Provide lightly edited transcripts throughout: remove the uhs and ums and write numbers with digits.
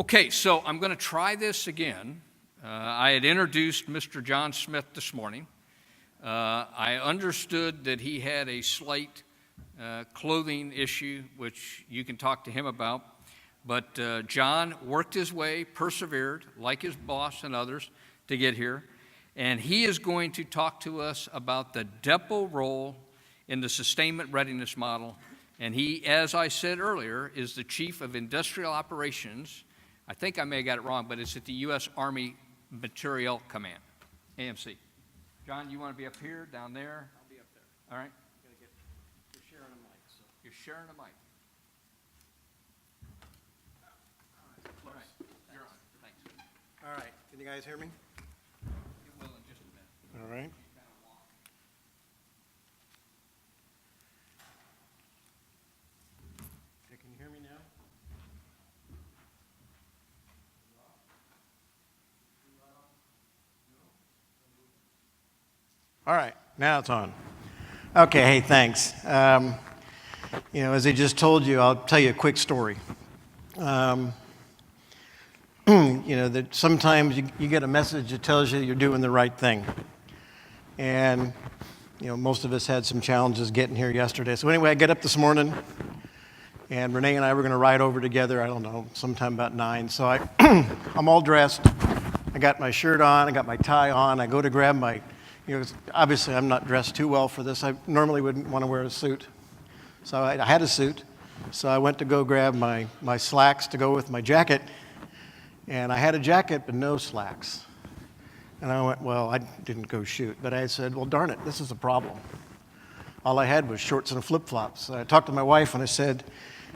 Okay, so I'm going to try this again. I had introduced Mr. John Smith this morning. I understood that he had a slight clothing issue, which you can talk to him about. But John worked his way, persevered, like his boss and others, to get here. And he is going to talk to us about the Depo role in the sustainment readiness model. And he, as I said earlier, is the Chief of Industrial Operations. I think I may have got it wrong, but it's at the U.S. Army Materiel Command, AMC. John, you want to be up here, down there? I'll be up there. All right. You're sharing a mic. So. You're sharing a mic. All right. You're on. Thanks. All right. Can you guys hear me? You will in just a minute. All right. Okay, can you hear me now? All right, now it's on. Okay, hey, thanks. As I just told you, I'll tell you a quick story. That sometimes you get a message that tells you you're doing the right thing. And, most of us had some challenges getting here yesterday. So anyway, I get up this morning, and Renee and I were going to ride over together, I don't know, sometime about 9. So I'm all dressed. I got my shirt on, I got my tie on. I go to grab my... obviously I'm not dressed too well for this. I normally wouldn't want to wear a suit. So I had a suit. So I went to go grab my slacks to go with my jacket. And I had a jacket but no slacks. And I went, well, I didn't go shoot. But I said, well, darn it, this is a problem. All I had was shorts and flip-flops. So I talked to my wife and I said,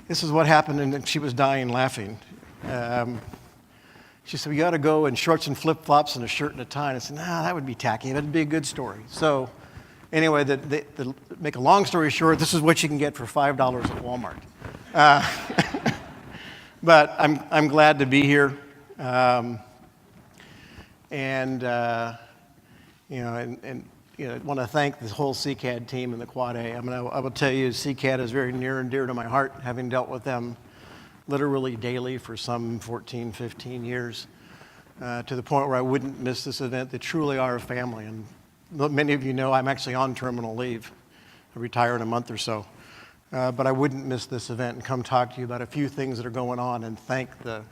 this is what happened. And she was dying laughing. She said, we got to go in shorts and flip-flops and a shirt and a tie. And I said, nah, that would be tacky. That'd be a good story. So anyway, make a long story short, this is what you can get for $5 at Walmart. But I'm glad to be here. I want to thank the whole CCAD team and the Quad A. I will tell you, CCAD is very near and dear to my heart, having dealt with them literally daily for some 14, 15 years, to the point where I wouldn't miss this event. They truly are a family. And many of you know I'm actually on terminal leave. I retire in a month or so. But I wouldn't miss this event and come talk to you about a few things that are going on and thank the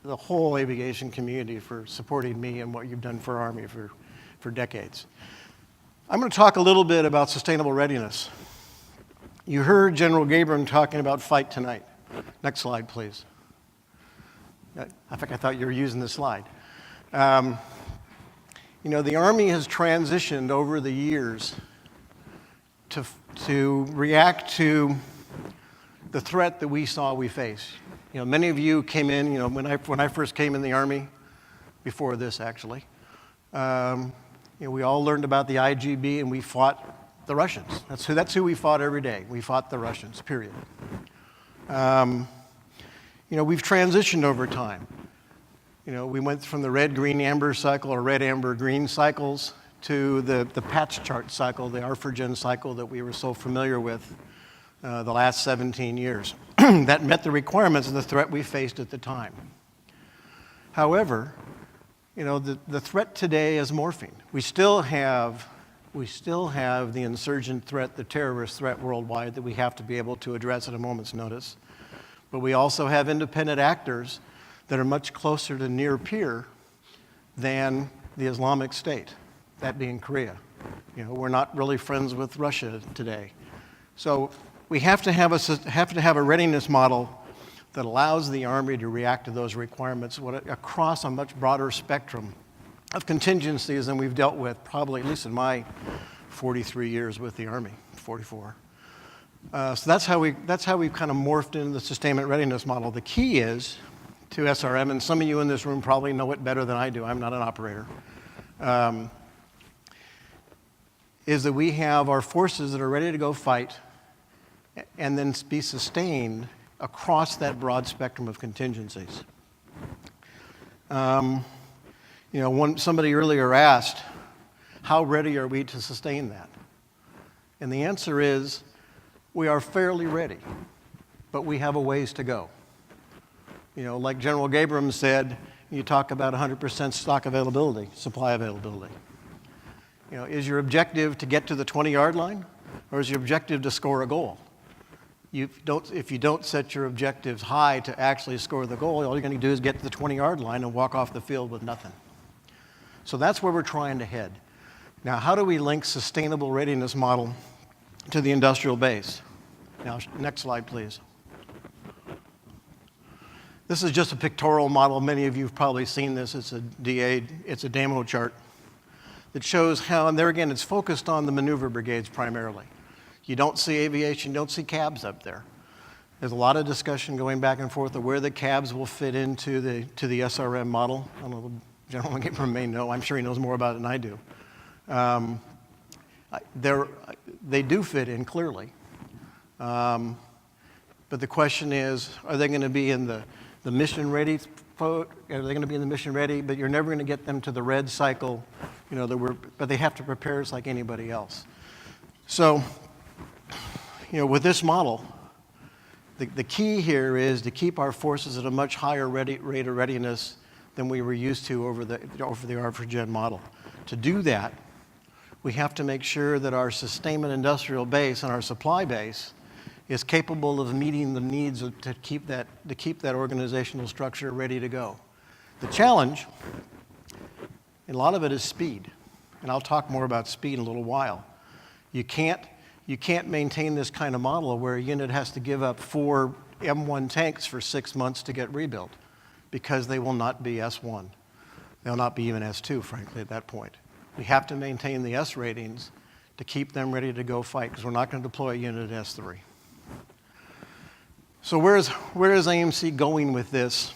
whole aviation community for supporting me and what you've done for Army for decades. I'm going to talk a little bit about sustainable readiness. You heard General Gabriel talking about fight tonight. Next slide, please. I think I thought you were using this slide. The Army has transitioned over the years to react to the threat that we saw we face. Many of you came in, when I first came in the Army, before this actually, we all learned about the IGB and we fought the Russians. That's who we fought every day. We fought the Russians, period. We've transitioned over time. We went from the red, green, amber cycle or red, amber, green cycles to the patch chart cycle, the ARFRGEN cycle that we were so familiar with the last 17 years. That met the requirements of the threat we faced at the time. However, the threat today is morphing. We still have the insurgent threat, the terrorist threat worldwide that we have to be able to address at a moment's notice. But we also have independent actors that are much closer to near peer than the Islamic State, that being Korea. We're not really friends with Russia today. So we have to have a readiness model that allows the Army to react to those requirements across a much broader spectrum of contingencies than we've dealt with, probably at least in my 43 years with the Army, 44. So that's how we've kind of morphed into the sustainment readiness model. The key is to SRM, and some of you in this room probably know it better than I do. I'm not an operator. Is that we have our forces that are ready to go fight and then be sustained across that broad spectrum of contingencies. Somebody earlier asked, how ready are we to sustain that? And the answer is, we are fairly ready, but we have a ways to go. Like General Gabriel said, you talk about 100% stock availability, supply availability. Is your objective to get to the 20-yard line, or is your objective to score a goal? If you don't set your objectives high to actually score the goal, all you're going to do is get to the 20-yard line and walk off the field with nothing. So that's where we're trying to head. Now, how do we link sustainable readiness model to the industrial base? Now, next slide, please. This is just a pictorial model. Many of you have probably seen this. It's a demo chart that shows how, and there again, it's focused on the maneuver brigades primarily. You don't see aviation, you don't see cabs up there. There's a lot of discussion going back and forth of where the cabs will fit into the SRM model. I don't know, General Gabriel may know. I'm sure he knows more about it than I do. They do fit in clearly. But the question is, are they going to be in the mission ready? Are they going to be in the mission ready? But you're never going to get them to the red cycle, but they have to prepare us like anybody else. So, with this model, the key here is to keep our forces at a much higher rate of readiness than we were used to over the R4Gen model. To do that, we have to make sure that our sustainment industrial base and our supply base is capable of meeting the needs to keep that organizational structure ready to go. The challenge, and a lot of it is speed, and I'll talk more about speed in a little while. You can't maintain this kind of model where a unit has to give up 4 M1 tanks for 6 months to get rebuilt, because they will not be S1. They'll not be even S2, frankly, at that point. We have to maintain the S ratings to keep them ready to go fight, because we're not going to deploy a unit at S3. So where is AMC going with this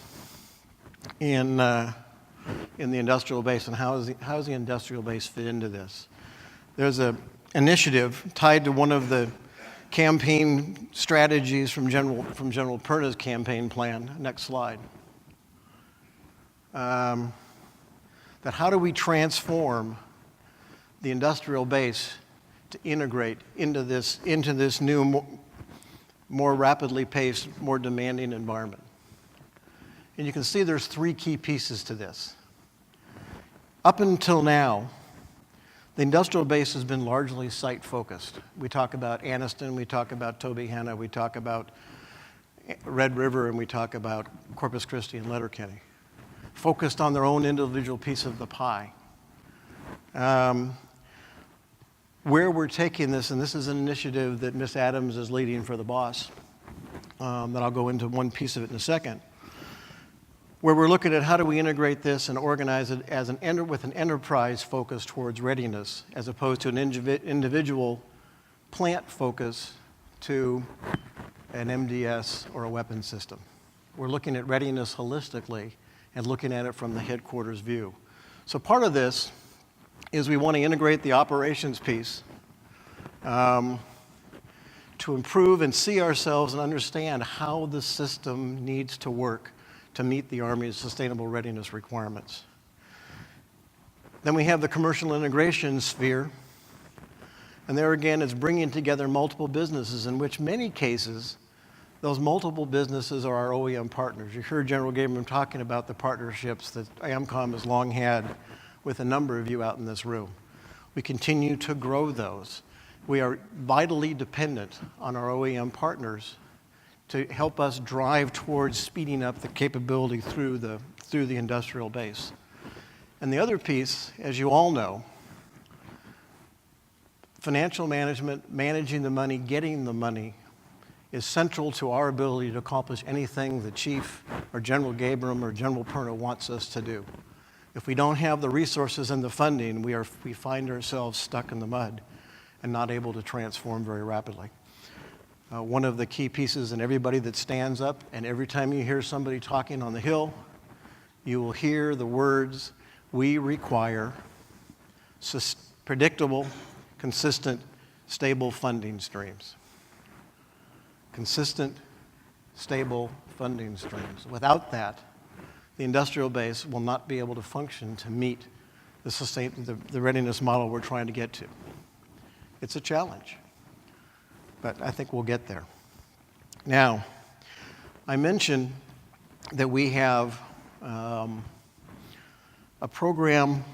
in the industrial base, and how does the industrial base fit into this? There's an initiative tied to one of the campaign strategies from General Perna's campaign plan. Next slide. That how do we transform the industrial base to integrate into this new, more rapidly paced, more demanding environment? And you can see there's 3 key pieces to this. Up until now, the industrial base has been largely site-focused. We talk about Anniston, we talk about Tobyhanna, we talk about Red River, and we talk about Corpus Christi and Letterkenny, focused on their own individual piece of the pie. Where we're taking this, and this is an initiative that Ms. Adams is leading for the boss, that I'll go into one piece of it in a second, where we're looking at how do we integrate this and organize it as with an enterprise focus towards readiness, as opposed to an individual plant focus to an MDS or a weapons system. We're looking at readiness holistically and looking at it from the headquarters view. So part of this is we want to integrate the operations piece to improve and see ourselves and understand how the system needs to work to meet the Army's sustainable readiness requirements. Then we have the commercial integration sphere, and there again it's bringing together multiple businesses, in which many cases those multiple businesses are our OEM partners. You heard General Gabriel talking about the partnerships that AMCOM has long had with a number of you out in this room. We continue to grow those. We are vitally dependent on our OEM partners to help us drive towards speeding up the capability through the industrial base. And the other piece, as you all know, financial management, managing the money, getting the money, is central to our ability to accomplish anything the Chief or General Gabriel or General Perna wants us to do. If we don't have the resources and the funding, we find ourselves stuck in the mud and not able to transform very rapidly. One of the key pieces, and everybody that stands up, and every time you hear somebody talking on the Hill, you will hear the words, we require predictable, consistent, stable funding streams. Consistent, stable funding streams. Without that, the industrial base will not be able to function to meet the readiness model we're trying to get to. It's a challenge, but I think we'll get there. Now, I mentioned that we have a program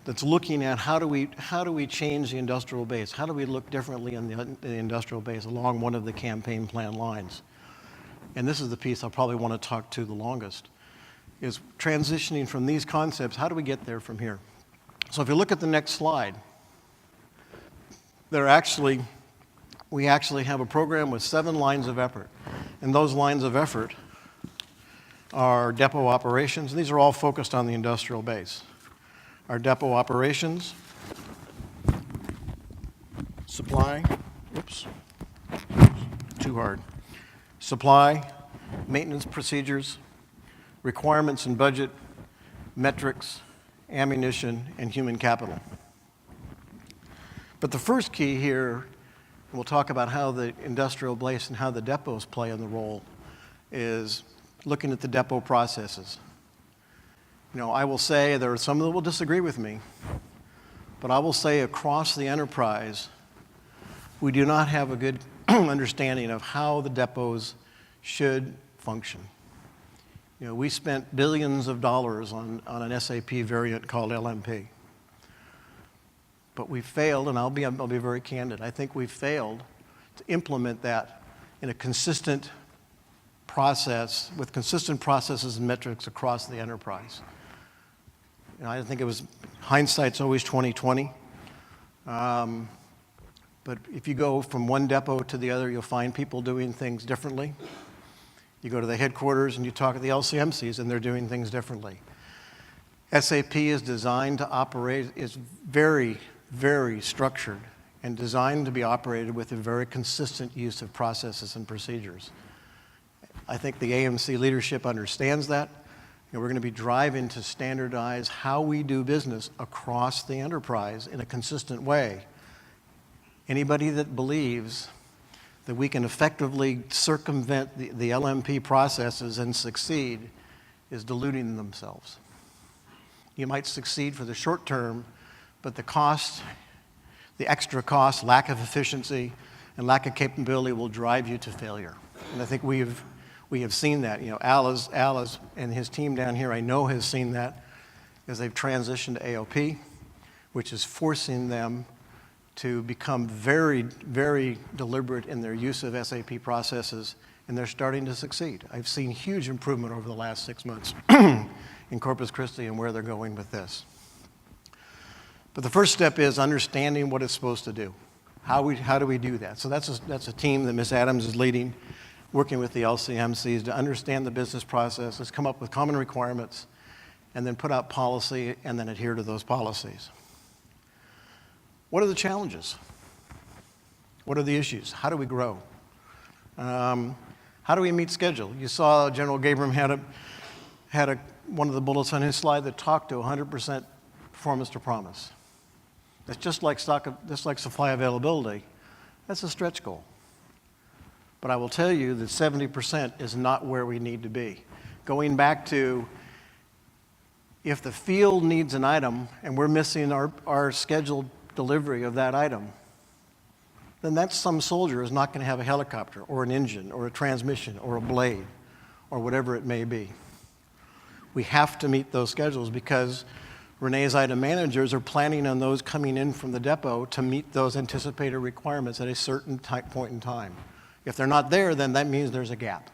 that's looking at how do we change the industrial base? How do we look differently in the industrial base along one of the campaign plan lines? And this is the piece I'll probably want to talk to the longest, is transitioning from these concepts, how do we get there from here? So if you look at the next slide, we actually have a program with 7 lines of effort. And those lines of effort are depot operations. These are all focused on the industrial base. Our depot operations, supply, oops, too hard. Supply, maintenance procedures, requirements and budget, metrics, ammunition, and human capital. But the first key here, we'll talk about how the industrial base and how the depots play in the role, is looking at the depot processes. You know, I will say, there are some that will disagree with me, but I will say across the enterprise, we do not have a good understanding of how the depots should function. You know, we spent billions of dollars on an SAP variant called LMP. But we failed, and I'll be very candid, I think we failed to implement that in a consistent process, with consistent processes and metrics across the enterprise. You know, I think it was, hindsight's always 20/20. But if you go from one depot to the other, you'll find people doing things differently. You go to the headquarters and you talk to the LCMCs, and they're doing things differently. SAP is designed to operate, is very, very structured and designed to be operated with a very consistent use of processes and procedures. I think the AMC leadership understands that, and we're going to be driving to standardize how we do business across the enterprise in a consistent way. Anybody that believes that we can effectively circumvent the LMP processes and succeed is deluding themselves. You might succeed for the short term, but the cost, the extra cost, lack of efficiency, and lack of capability will drive you to failure. And I think we have seen that. You know, Al and his team down here, I know, has seen that as they've transitioned to AOP, which is forcing them to become very, very deliberate in their use of SAP processes, and they're starting to succeed. I've seen huge improvement over the last 6 months in Corpus Christi and where they're going with this. But the first step is understanding what it's supposed to do. How do we do that? So that's a team that Ms. Adams is leading, working with the LCMCs to understand the business processes, come up with common requirements, and then put out policy and then adhere to those policies. What are the challenges? What are the issues? How do we grow? How do we meet schedule? You saw General Gabriel had one of the bullets on his slide that talked to 100% performance to promise. That's just like supply availability. That's a stretch goal. But I will tell you that 70% is not where we need to be. Going back to, if the field needs an item and we're missing our scheduled delivery of that item, then that some soldier is not going to have a helicopter or an engine or a transmission or a blade or whatever it may be. We have to meet those schedules because Renee's item managers are planning on those coming in from the depot to meet those anticipated requirements at a certain point in time. If they're not there, then that means there's a gap.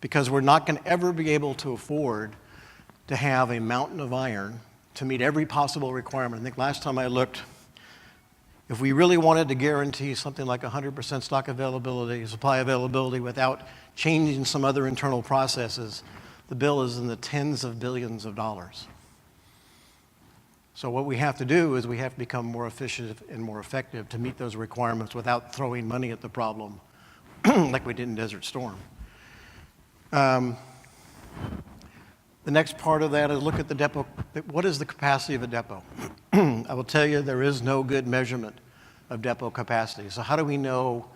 Because we're not going to ever be able to afford to have a mountain of iron to meet every possible requirement. I think last time I looked, if we really wanted to guarantee something like 100% stock availability, supply availability without changing some other internal processes, the bill is in the tens of billions of dollars. So what we have to do is we have to become more efficient and more effective to meet those requirements without throwing money at the problem like we did in Desert Storm. The next part of that is look at the depot. What is the capacity of a depot? I will tell you there is no good measurement of depot capacity. So how do we know,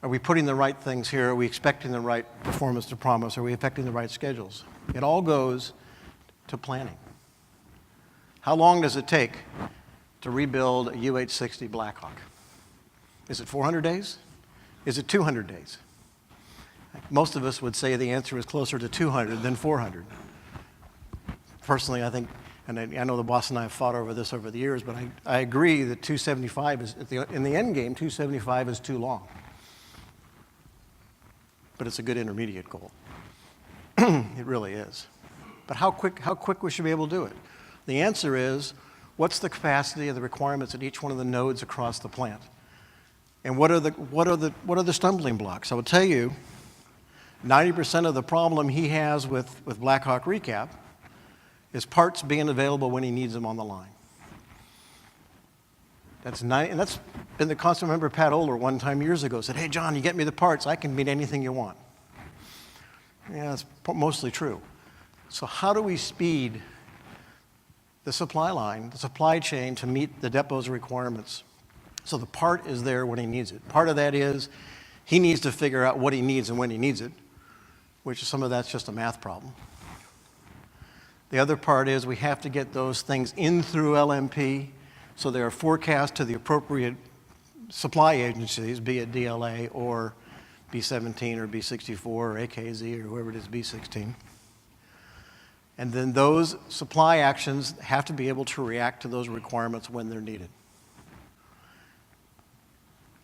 are we putting the right things here? Are we expecting the right performance to promise? Are we affecting the right schedules? It all goes to planning. How long does it take to rebuild a UH-60 Blackhawk? Is it 400 days? Is it 200 days? Most of us would say the answer is closer to 200 than 400. Personally, I think, and I know the boss and I have fought over this over the years, but I agree that 275 is, in the end game, 275 is too long. But it's a good intermediate goal. It really is. But how quick we should be able to do it? The answer is, what's the capacity of the requirements at each one of the nodes across the plant? And what are the stumbling blocks? I will tell you, 90% of the problem he has with Blackhawk recap is parts being available when he needs them on the line. And that's been the constant. Remember Pat Oler one time years ago said, "Hey John, you get me the parts, I can meet anything you want." Yeah, that's mostly true. So how do we speed the supply line, the supply chain to meet the depot's requirements so the part is there when he needs it? Part of that is he needs to figure out what he needs and when he needs it, which some of that's just a math problem. The other part is we have to get those things in through LMP so they are forecast to the appropriate supply agencies, be it DLA or B17 or B64 or AKZ or whoever it is, B16. And then those supply actions have to be able to react to those requirements when they're needed.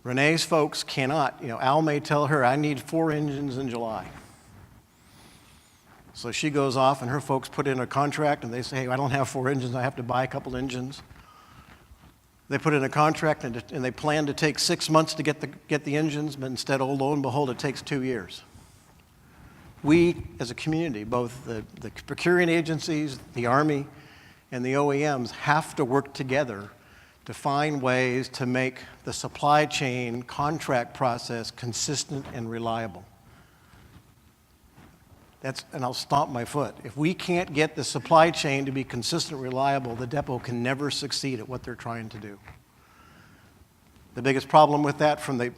Renee's folks cannot, Al may tell her, I need 4 engines in July. So she goes off and her folks put in a contract and they say, hey, I don't have 4 engines, I have to buy a couple engines. They put in a contract and they plan to take 6 months to get the engines, but instead, lo and behold, it takes 2 years. We, as a community, both the procuring agencies, the Army, and the OEMs have to work together to find ways to make the supply chain contract process consistent and reliable. And I'll stomp my foot. If we can't get the supply chain to be consistent and reliable, the depot can never succeed at what they're trying to do. The biggest problem with that from the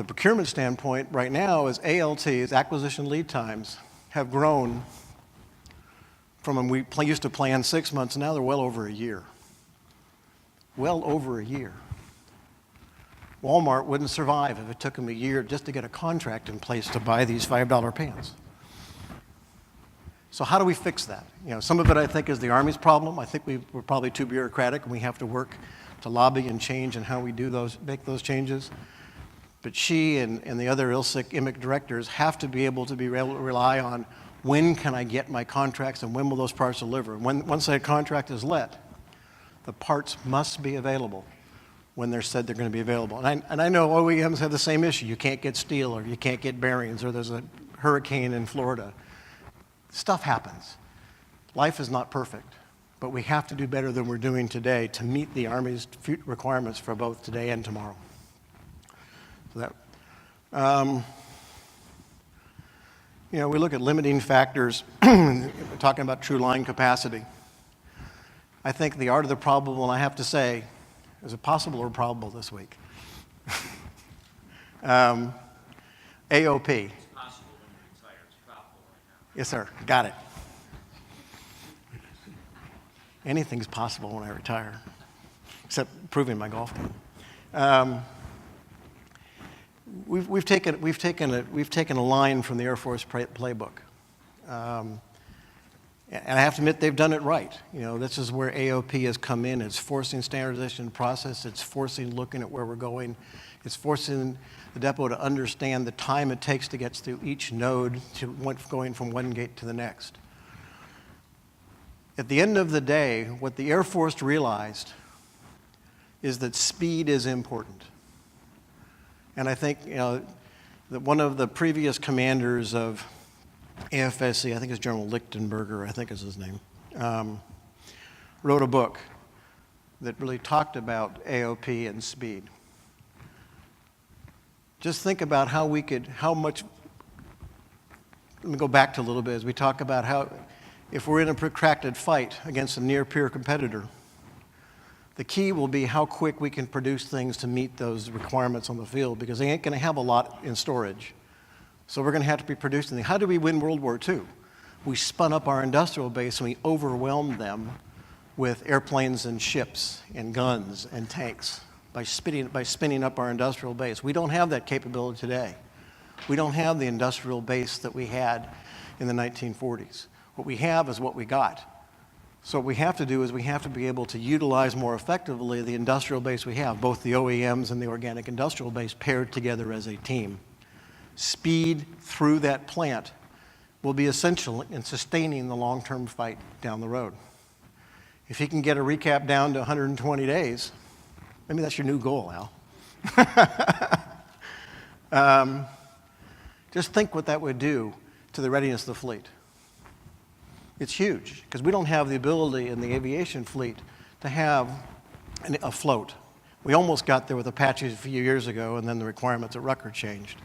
procurement standpoint right now is ALTs, acquisition lead times, have grown from when we used to plan 6 months, now they're well over a year. Well over a year. Walmart wouldn't survive if it took them a year just to get a contract in place to buy these $5 pants. So how do we fix that? Some of it I think is the Army's problem. I think we're probably too bureaucratic and we have to work to lobby and change in how we make those changes. But she and the other ILSIC IMIC directors have to be able to rely on when can I get my contracts and when will those parts deliver. Once that contract is let, the parts must be available when they're said they're going to be available. And I know OEMs have the same issue. You can't get steel or you can't get bearings or there's a hurricane in Florida. Stuff happens. Life is not perfect, but we have to do better than we're doing today to meet the Army's requirements for both today and tomorrow. So that, we look at limiting factors, we're talking about true line capacity. I think the art of the probable, and I have to say, is it possible or probable this week? AOP. It's possible when you retire. It's probable right now. Yes, sir. Got it. Anything's possible when I retire, except proving my golf game. We've taken a line from the Air Force playbook, and I have to admit they've done it right. This is where AOP has come in. It's forcing standardization process. It's forcing looking at where we're going. It's forcing the depot to understand the time it takes to get through each node going from one gate to the next. At the end of the day, what the Air Force realized is that speed is important. And I think that one of the previous commanders of AFSC, I think it's General Lichtenberger, I think is his name, wrote a book that really talked about AOP and speed. Just think about how much, let me go back to a little bit as we talk about how, if we're in a protracted fight against a near-peer competitor, the key will be how quick we can produce things to meet those requirements on the field, because they ain't going to have a lot in storage. So we're going to have to be producing them. How did we win World War II? We spun up our industrial base and we overwhelmed them with airplanes and ships and guns and tanks by spinning up our industrial base. We don't have that capability today. We don't have the industrial base that we had in the 1940s. What we have is what we got. So what we have to do is we have to be able to utilize more effectively the industrial base we have, both the OEMs and the organic industrial base paired together as a team. Speed through that plant will be essential in sustaining the long-term fight down the road. If he can get a recap down to 120 days, maybe that's your new goal, Al. Just think what that would do to the readiness of the fleet. It's huge, because we don't have the ability in the aviation fleet to have a float. We almost got there with Apaches a few years ago, and then the requirements at Rucker changed.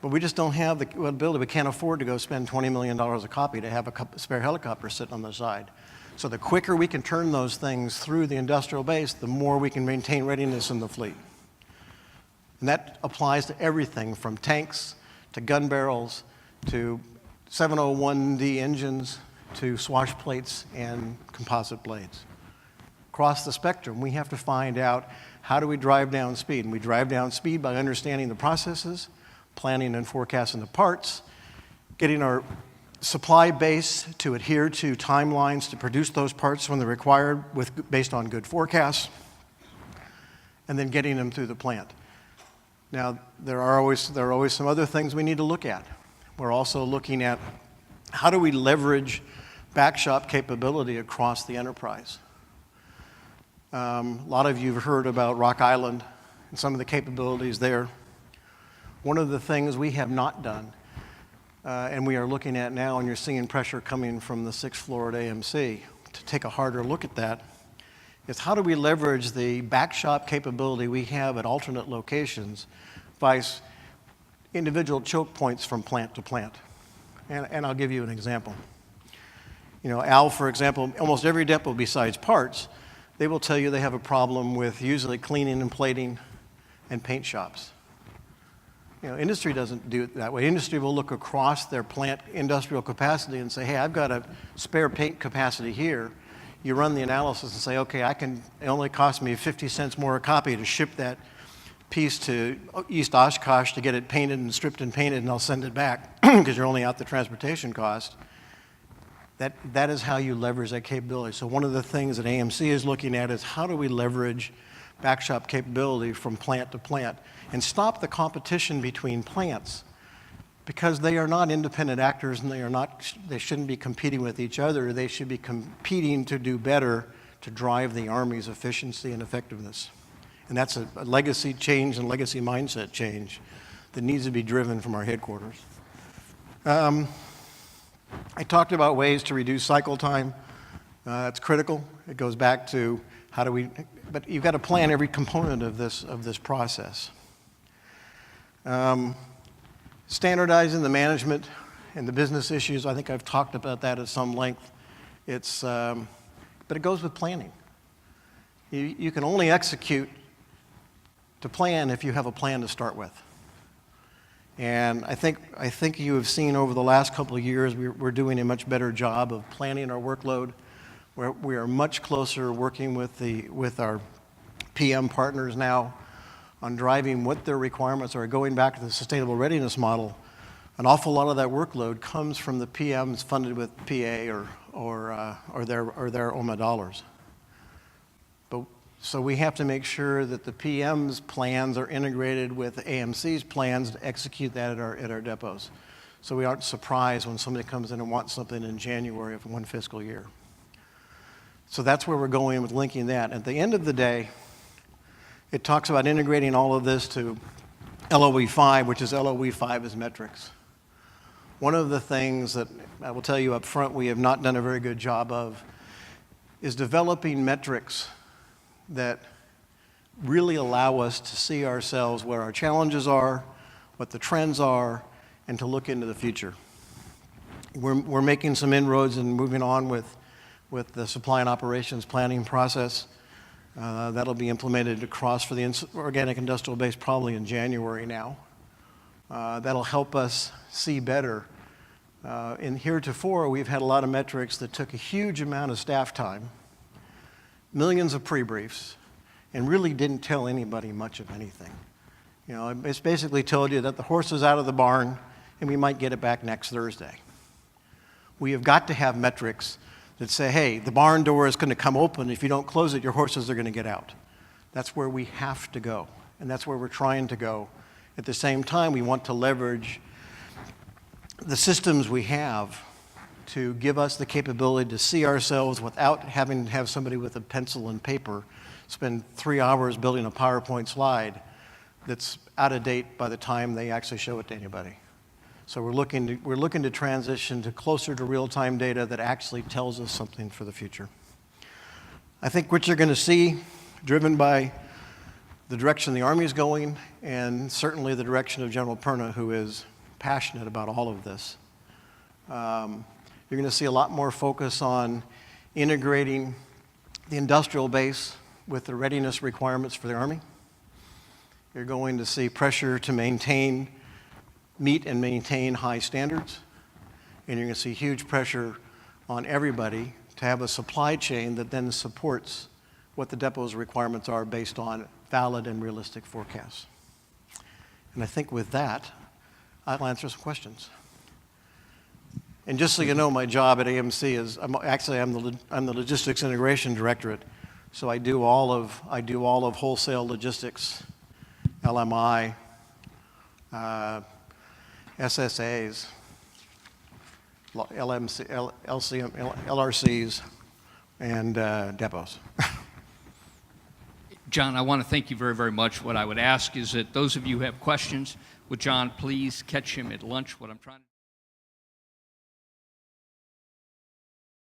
But we just don't have the ability. We can't afford to go spend $20 million a copy to have a spare helicopter sitting on the side. So the quicker we can turn those things through the industrial base, the more we can maintain readiness in the fleet. And that applies to everything from tanks to gun barrels to 701D engines to swash plates and composite blades. Across the spectrum, we have to find out how do we drive down speed. And we drive down speed by understanding the processes, planning and forecasting the parts, getting our supply base to adhere to timelines to produce those parts when they're required based on good forecasts, and then getting them through the plant. Now, there are always some other things we need to look at. We're also looking at how do we leverage backshop capability across the enterprise. A lot of you have heard about Rock Island and some of the capabilities there. One of the things we have not done, and we are looking at now, and you're seeing pressure coming from the 6th floor at AMC to take a harder look at that, is how do we leverage the backshop capability we have at alternate locations by individual choke points from plant to plant. And I'll give you an example. You know, Al, for example, almost every depot besides parts, they will tell you they have a problem with usually cleaning and plating and paint shops. You know, industry doesn't do it that way. Industry will look across their plant industrial capacity and say, hey, I've got a spare paint capacity here. You run the analysis and say, okay, it only cost me 50 cents more a copy to ship that piece to East Oshkosh to get it painted and stripped and painted, and I'll send it back because you're only out the transportation cost. That is how you leverage that capability. So one of the things that AMC is looking at is how do we leverage backshop capability from plant to plant and stop the competition between plants, because they are not independent actors and they shouldn't be competing with each other. They should be competing to do better to drive the Army's efficiency and effectiveness. And that's a legacy change and legacy mindset change that needs to be driven from our headquarters. I talked about ways to reduce cycle time. It's critical. It goes back to but you've got to plan every component of this process. Standardizing the management and the business issues, I think I've talked about that at some length. But it goes with planning. You can only execute to plan if you have a plan to start with. And I think you have seen over the last couple of years we're doing a much better job of planning our workload. We are much closer working with our PM partners now on driving what their requirements are. Going back to the sustainable readiness model, an awful lot of that workload comes from the PMs funded with PA or their OMA dollars. So we have to make sure that the PM's plans are integrated with AMC's plans to execute that at our depots. So we aren't surprised when somebody comes in and wants something in January of one fiscal year. So that's where we're going with linking that. At the end of the day, it talks about integrating all of this to LOE 5, which is LOE 5 is metrics. One of the things that I will tell you up front we have not done a very good job of is developing metrics that really allow us to see ourselves where our challenges are, what the trends are, and to look into the future. We're making some inroads and moving on with the supply and operations planning process. That'll be implemented across for the organic industrial base probably in January now. That'll help us see better. In heretofore, we've had a lot of metrics that took a huge amount of staff time, millions of pre-briefs, and really didn't tell anybody much of anything. You know, it's basically told you that the horse is out of the barn and we might get it back next Thursday. We have got to have metrics that say, hey, the barn door is going to come open. If you don't close it, your horses are going to get out. That's where we have to go, and that's where we're trying to go. At the same time, we want to leverage the systems we have to give us the capability to see ourselves without having to have somebody with a pencil and paper spend 3 hours building a PowerPoint slide that's out of date by the time they actually show it to anybody. So we're looking to transition to closer to real-time data that actually tells us something for the future. I think what you're going to see, driven by the direction the Army is going, and certainly the direction of General Perna, who is passionate about all of this, you're going to see a lot more focus on integrating the industrial base with the readiness requirements for the Army. You're going to see pressure to meet and maintain high standards, and you're going to see huge pressure on everybody to have a supply chain that then supports what the depot's requirements are based on valid and realistic forecasts. And I think with that, I'll answer some questions. And just so you know, my job at AMC is I'm the logistics integration directorate, so I do all of wholesale logistics, LMI, SSAs, LCM, LRCs, and depots. John, I want to thank you very, very much. What I would ask is that those of you who have questions, would John please catch him at lunch? What I'm trying to